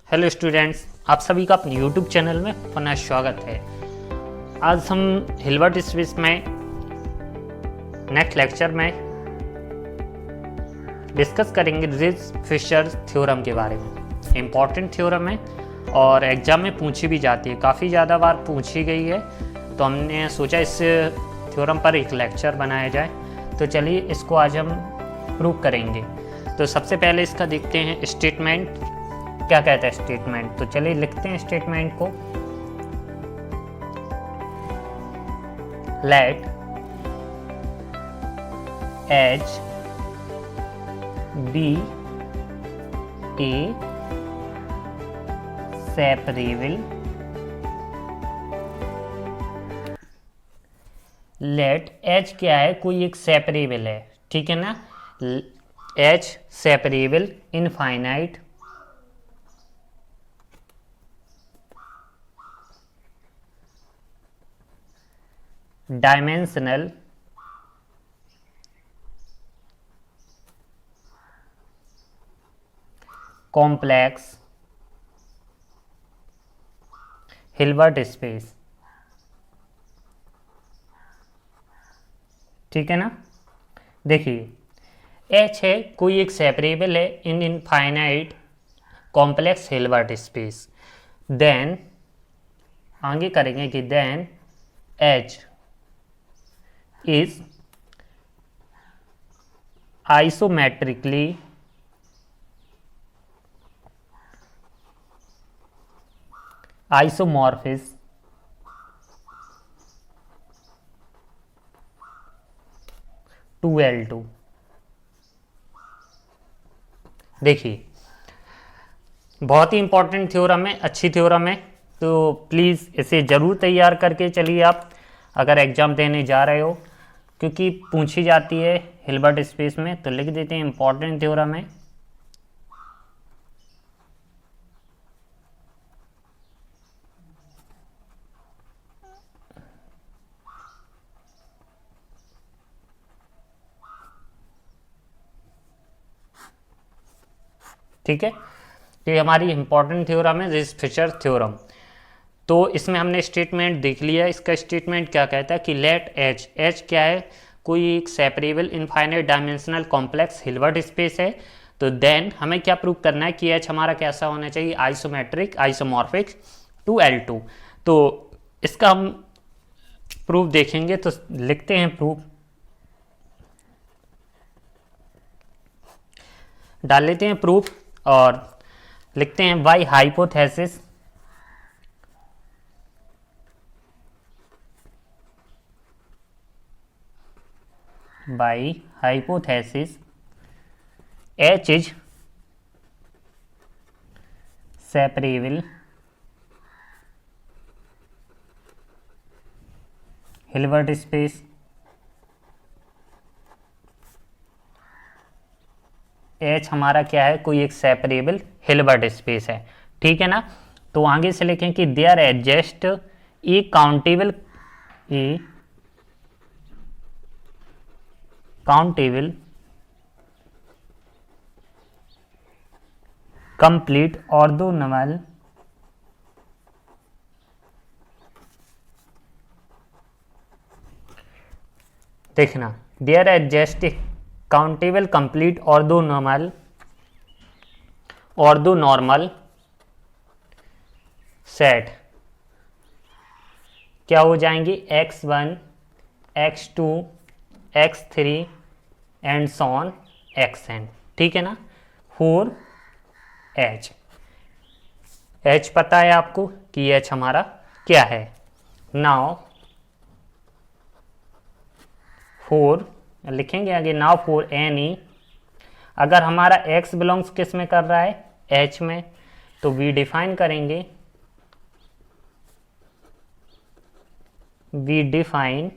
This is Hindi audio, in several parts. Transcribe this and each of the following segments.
हेलो स्टूडेंट्स, आप सभी का अपने यूट्यूब चैनल में पुनः स्वागत है। आज हम हिल्बर्ट स्पेस में नेक्स्ट लेक्चर में डिस्कस करेंगे रिज फिशर थ्योरम के बारे में। इम्पॉर्टेंट थ्योरम है और एग्जाम में पूछी भी जाती है, काफ़ी ज़्यादा बार पूछी गई है, तो हमने सोचा इस थ्योरम पर एक लेक्चर बनाया जाए। तो चलिए इसको आज हम प्रूव करेंगे। तो सबसे पहले इसका देखते हैं स्टेटमेंट क्या कहता है स्टेटमेंट। तो चलिए लिखते हैं स्टेटमेंट को। लेट एच बी ए सेपरेबल, लेट एच क्या है, कोई एक सेपरेबल है, ठीक है ना। H separable infinite dimensional complex Hilbert space, ठीक है ना। देखिए H है, कोई एक सेपरेबल है in infinite complex Hilbert space. Then आगे करेंगे कि then H is isometrically isomorphous to L2। देखिए बहुत ही इंपॉर्टेंट थ्योरम है, अच्छी थ्योरम है, तो प्लीज़ इसे ज़रूर तैयार करके चलिए आप अगर एग्ज़ाम देने जा रहे हो, क्योंकि पूछी जाती है हिल्बर्ट स्पेस में। तो लिख देते हैं इंपॉर्टेंट थ्योरम है। ठीक है, ये हमारी इंपॉर्टेंट थ्योरम है रिज फिशर थ्योरम। तो इसमें हमने स्टेटमेंट देख लिया। इसका स्टेटमेंट क्या कहता है कि लेट एच, एच क्या है, कोई एक separable infinite dimensional complex Hilbert space है। तो देन हमें क्या प्रूव करना है कि एच हमारा कैसा होना चाहिए, आइसोमेट्रिक आइसोमॉर्फिक टू L2। तो इसका हम प्रूफ देखेंगे। तो लिखते हैं प्रूफ, डाल लेते हैं प्रूफ और लिखते हैं by hypothesis by hypothesis H is separable Hilbert space, H हमारा क्या है, कोई एक सेपरेबल हिल्बर्ट स्पेस है, ठीक है ना। तो आगे से लिखें कि there exist a countable complete orthonormal देखना, there exist countable complete orthonormal set क्या हो जाएंगे, x1 x2 x3 and so on xn, ठीक है ना। फॉर h, h पता है आपको कि h हमारा क्या है। नाउ फॉर लिखेंगे आगे, नाउ फॉर एनी, अगर हमारा x बिलोंग्स किस में कर रहा है, h में, तो वी डिफाइन करेंगे, वी डिफाइन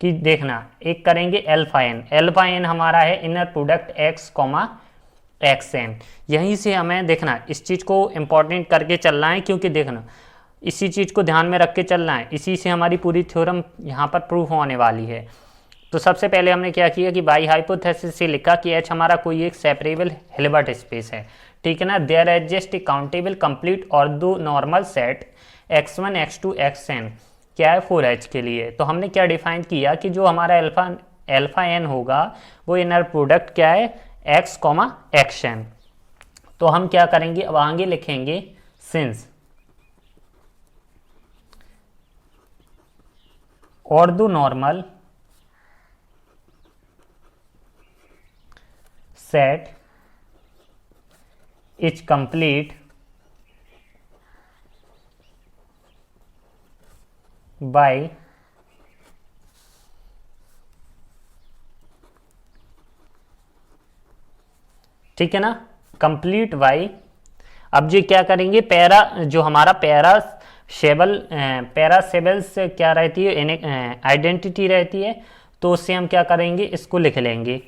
कि देखना एक करेंगे एल्फा एन हमारा है inner product x comma xn। यहीं से हमें देखना इस चीज़ को इंपॉर्टेंट करके चलना है, क्योंकि देखना इसी चीज़ को ध्यान में रख के चलना है, इसी से हमारी पूरी थ्योरम यहाँ पर प्रूफ होने वाली है। तो सबसे पहले हमने क्या किया कि बाई हाइपोथेसिस से लिखा कि एच हमारा कोई एक सेपरेबल हिल्बर्ट स्पेस है, ठीक है ना। There exist a countable complete orthonormal set x1 x2 xn क्या है 4h के लिए। तो हमने क्या डिफाइन किया कि जो हमारा अल्फा n होगा वो इनर प्रोडक्ट क्या है x, xn। तो हम क्या करेंगे, अब आगे लिखेंगे since ortho normal set is complete by ठीक है ना, कंप्लीट बाई। अब जी क्या करेंगे, पैरा जो हमारा पैरासेबल्स क्या रहती है, आइडेंटिटी रहती है, तो उससे हम क्या करेंगे, इसको लिख लेंगे।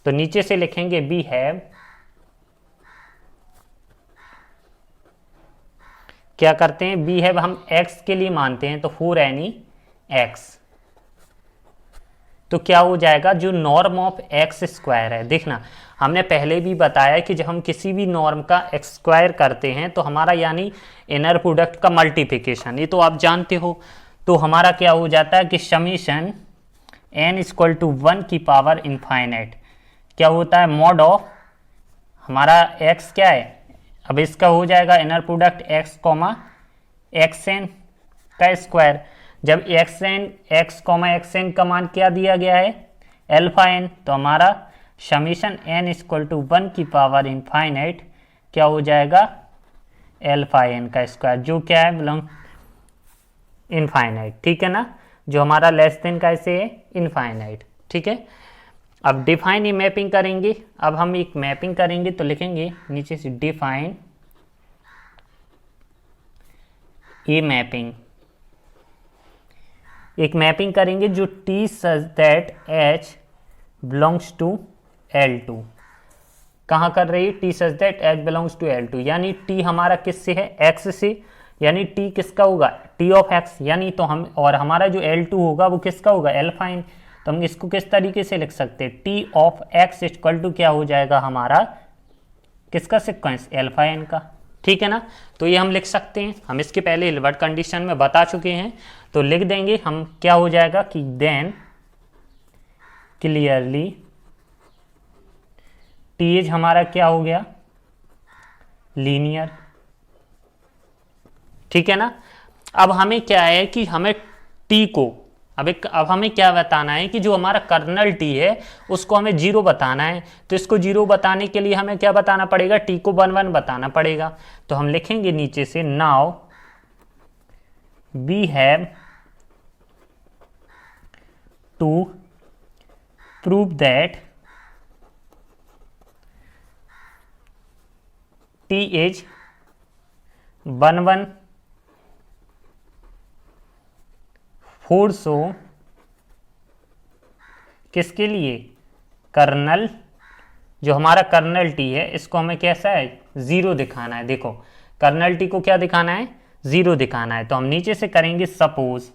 तो नीचे से लिखेंगे बी हैव क्या करते हैं, बी हैव हम x के लिए मानते हैं, तो 4NEX। तो क्या हो जाएगा, जो नॉर्म ऑफ एक्स स्क्वायर है, देखना हमने पहले भी बताया कि जब हम किसी भी नॉर्म का एक्स स्क्वायर करते हैं तो हमारा यानी इनर प्रोडक्ट का मल्टीप्लिकेशन, ये तो आप जानते हो। तो हमारा क्या हो जाता है कि समीशन n = 1 की पावर इनफाइनाइट क्या होता है, मॉड ऑफ हमारा x क्या है, अब इसका हो जाएगा इनर प्रोडक्ट x, xn का स्क्वायर। जब xn x, xn का मान क्या दिया गया है, अल्फा n, तो हमारा समीशन n = 1 की पावर इनफाइनाइट क्या हो जाएगा, अल्फा n का स्क्वायर, जो क्या है बिलोंग इनफाइनाइट। ठीक है ना, जो हमारा लेस देन कैसे है, इनफाइनाइट। ठीक है, अब डिफाइन ये मैपिंग करेंगे। अब हम एक मैपिंग करेंगे तो लिखेंगे नीचे से डिफाइन ए मैपिंग, एक मैपिंग करेंगे जो T such that H belongs to L2। कहाँ कर रही है, T such that H belongs to L2, यानी T हमारा किससे है, X से, यानी T किसका होगा, T ऑफ X, यानी तो हम, और हमारा जो L2 होगा वो किसका होगा, अल्फा n। तो हम इसको किस तरीके से लिख सकते हैं, T ऑफ X = क्या हो जाएगा हमारा, किसका सीक्वेंस, अल्फा n का। ठीक है ना, तो ये हम लिख सकते हैं, हम इसके पहले हिल्बर्ट कंडीशन में बता चुके हैं, तो लिख देंगे हम, क्या हो जाएगा कि देन क्लियरली टी हमारा क्या हो गया, लीनियर। ठीक है ना, अब हमें क्या है कि हमें टी को अब हमें क्या बताना है कि जो हमारा कर्नल टी है उसको हमें 0 बताना है। तो इसको 0 बताने के लिए हमें क्या बताना पड़ेगा, टी को 1 1 बताना पड़ेगा। तो हम लिखेंगे नीचे से now we have to prove that T is 1 1 4 so किसके लिए, कर्नल, जो हमारा कर्नल टी है इसको हमें कैसा है, 0 दिखाना है। देखो कर्नल टी को क्या दिखाना है, 0 दिखाना है। तो हम नीचे से करेंगे सपोज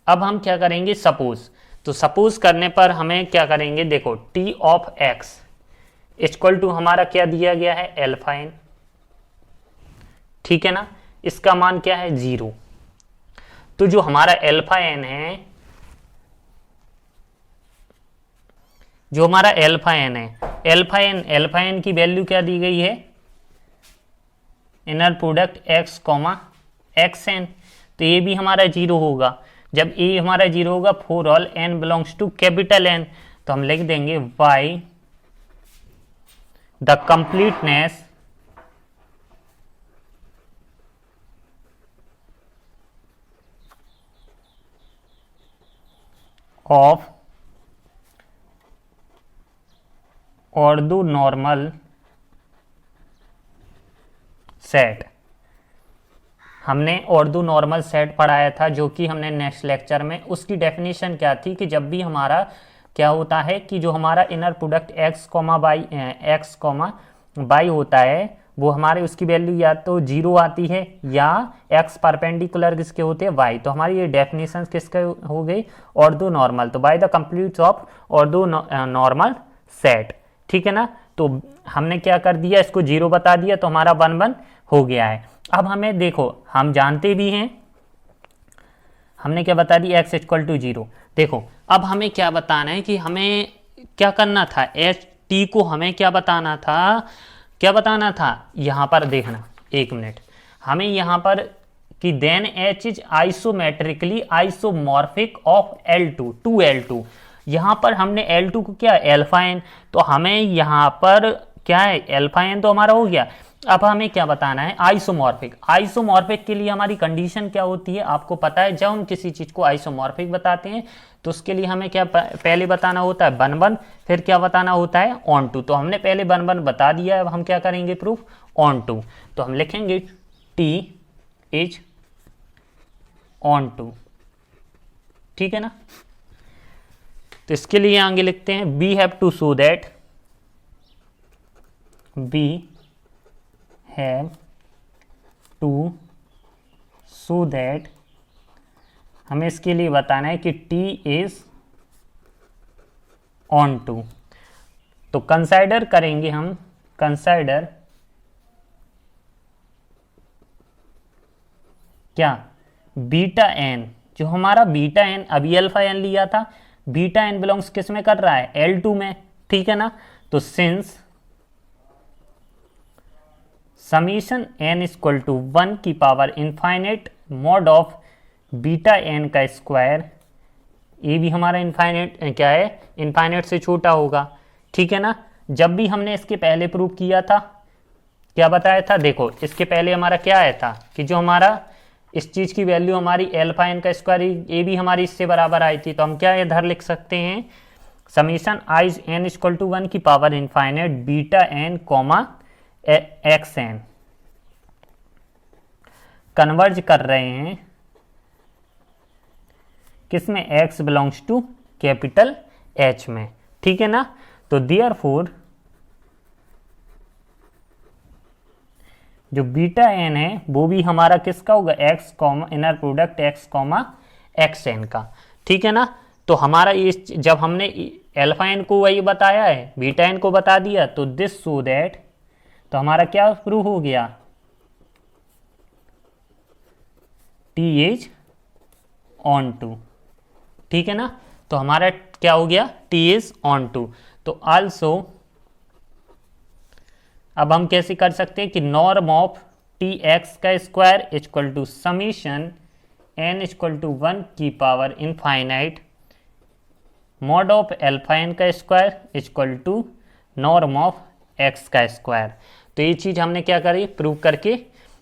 अब हम क्या करेंगे, सपोज, तो सपोज करने पर हमें क्या करेंगे, देखो T ऑफ X = हमारा क्या दिया गया है, अल्फा n। ठीक है ना, इसका मान क्या है, 0। तो जो हमारा अल्फा n है, जो हमारा अल्फा n है, अल्फा n की वैल्यू क्या दी गई है, इनर प्रोडक्ट x, xn। तो ये भी हमारा 0 होगा। जब ए हमारा 0 होगा, for all n belongs to capital N, तो हम लिख देंगे by the completeness of orthonormal set. हमने ऑर्थो नॉर्मल सेट पढ़ाया था, जो कि हमने नेक्स्ट लेक्चर में, उसकी डेफिनेशन क्या थी कि जब भी हमारा क्या होता है कि जो हमारा इनर प्रोडक्ट x, y होता है वो हमारे उसकी वैल्यू या तो 0 आती है या x परपेंडिकुलर किसके होते हैं y। तो हमारी ये डेफिनेशन किसके हो गई, ऑर्थो नॉर्मल। तो by the completes of orthonormal set, ठीक है ना। तो हमने क्या कर दिया, इसको 0 बता दिया तो हमारा 1 1 हो गया है। अब हमें देखो, हम जानते भी हैं, हमने क्या बता दिया, x = 0। देखो अब हमें क्या बताना है कि हमें क्या करना था, एच टी को हमें क्या बताना था, यहाँ पर देखना, एक मिनट, हमें यहाँ पर कि then H is isometrically isomorphic of L2 to L2। यहाँ पर हमने L2 को क्या, एल्फा एन, तो हमें यहाँ पर क्या है, एल्फा एन तो हमारा हो गया। अब हमें क्या बताना है, आइसोमॉर्फिक। आइसोमॉर्फिक के लिए हमारी कंडीशन क्या होती है, आपको पता है, जब हम किसी चीज को आइसोमॉर्फिक बताते हैं तो उसके लिए हमें क्या पहले बताना होता है, 1 1, फिर क्या बताना होता है, ऑन टू। तो हमने पहले 1 1 बता दिया, अब हम क्या करेंगे, प्रूफ ऑन टू। तो हम लिखेंगे टी इज ऑन टू, ठीक है ना। तो इसके लिए आगे लिखते हैं, we have to show that, we have to show that, हमें इसके लिए बताना है कि t इज ऑन टू। तो कंसाइडर करेंगे हम, कंसाइडर क्या, बीटा एन, जो हमारा बीटा एन अभी अल्फा एन लिया था, बीटा एन बिलोंग्स किस में कर रहा है, L2 में, ठीक है ना। तो सिंस समीशन n = 1 की power infinite mod of beta N का स्क्वायर, ये भी हमारा इनफाइनेट क्या है, इनफाइनेट से छोटा होगा, ठीक है ना। जब भी हमने इसके पहले प्रूव किया था, क्या बताया था, देखो इसके पहले हमारा क्या आया था कि जो हमारा इस चीज की वैल्यू हमारी एल्फा एन का स्क्वायर, ये भी हमारी इससे बराबर आई थी। तो हम क्या इधर लिख सकते हैं, समीशन i n = 1 की power infinite beta N comma X N, converge कर रहे हैं किसमें, x belongs to capital H में, ठीक है ना। तो देयरफॉर जो बीटा एन है वो भी हमारा किसका होगा, x comma inner product x comma X N का, ठीक है ना। तो हमारा ये जब हमने एल्फा एन को वही बताया है, बीटा एन को बता दिया, तो दिस सो दैट, तो हमारा क्या प्रूव हो गया, t इज ऑन टू, ठीक है ना। तो हमारा क्या हो गया, t इज ऑन टू। तो आल्सो अब हम कैसे कर सकते हैं कि नॉर्म ऑफ tx का square equal to summation n = 1 की power infinite mod of alpha n का square equal to norm of x का स्क्वायर। तो ये चीज हमने क्या करी, प्रूव करके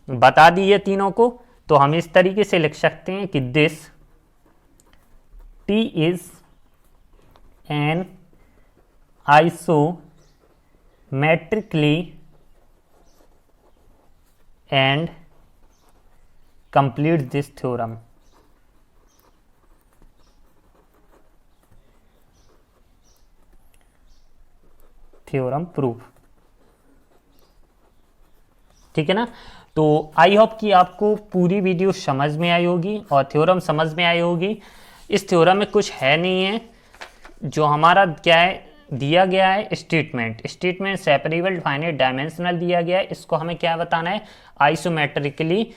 बता दी है तीनों को। तो हम इस तरीके से लिख सकते हैं कि this t is an isometrically and complete this theorem. Theorem proof, ठीक है ना। तो आई होप कि आपको पूरी वीडियो समझ में आई होगी और थ्योरम समझ में आई होगी। इस थ्योरम में कुछ है नहीं है, जो हमारा क्या है दिया गया है, स्टेटमेंट सेपरेबल फाइनाइट डायमेंशनल दिया गया है। इसको हमें क्या बताना है, आइसोमेट्रिकली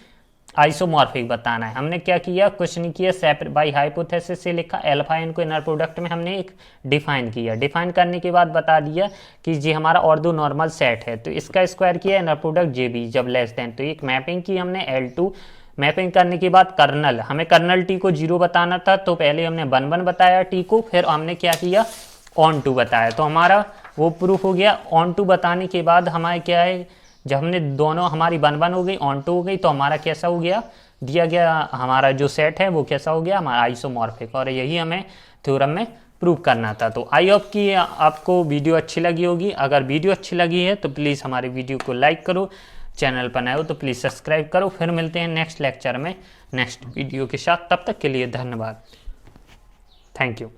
आइसोमॉर्फिक बताना है। हमने क्या किया, कुछ नहीं किया, सेपरेट बाय हाइपोथेसिस से लिखा, एल्फा एन को इनर प्रोडक्ट में हमने एक डिफाइन किया, डिफाइन करने के बाद बता दिया कि ये हमारा ऑर्थो नॉर्मल सेट है, तो इसका स्क्वायर किया इनर प्रोडक्ट जे बी जब लेस देन। तो एक मैपिंग की हमने L2, मैपिंग करने के बाद कर्नल, हमें कर्नल टी को 0 बताना था, तो पहले हमने 1 1 बताया टी को, फिर हमने क्या किया, ऑन टू बताया। तो हमारा वो प्रूफ हो गया। ऑन टू बताने के बाद हमारे क्या है, जब हमने दोनों हमारी 1 1 हो गई, ऑन टू हो गई, तो हमारा कैसा हो गया, दिया गया हमारा जो सेट है वो कैसा हो गया, हमारा आइसोमॉर्फिक। और यही हमें थ्योरम में प्रूव करना था। तो आई होप कि आपको वीडियो अच्छी लगी होगी। अगर वीडियो अच्छी लगी है तो प्लीज़ हमारी वीडियो को लाइक करो, चैनल पर नए हो तो प्लीज़ सब्सक्राइब करो। फिर मिलते हैं नेक्स्ट लेक्चर में नेक्स्ट वीडियो के साथ, तब तक के लिए धन्यवाद, थैंक यू।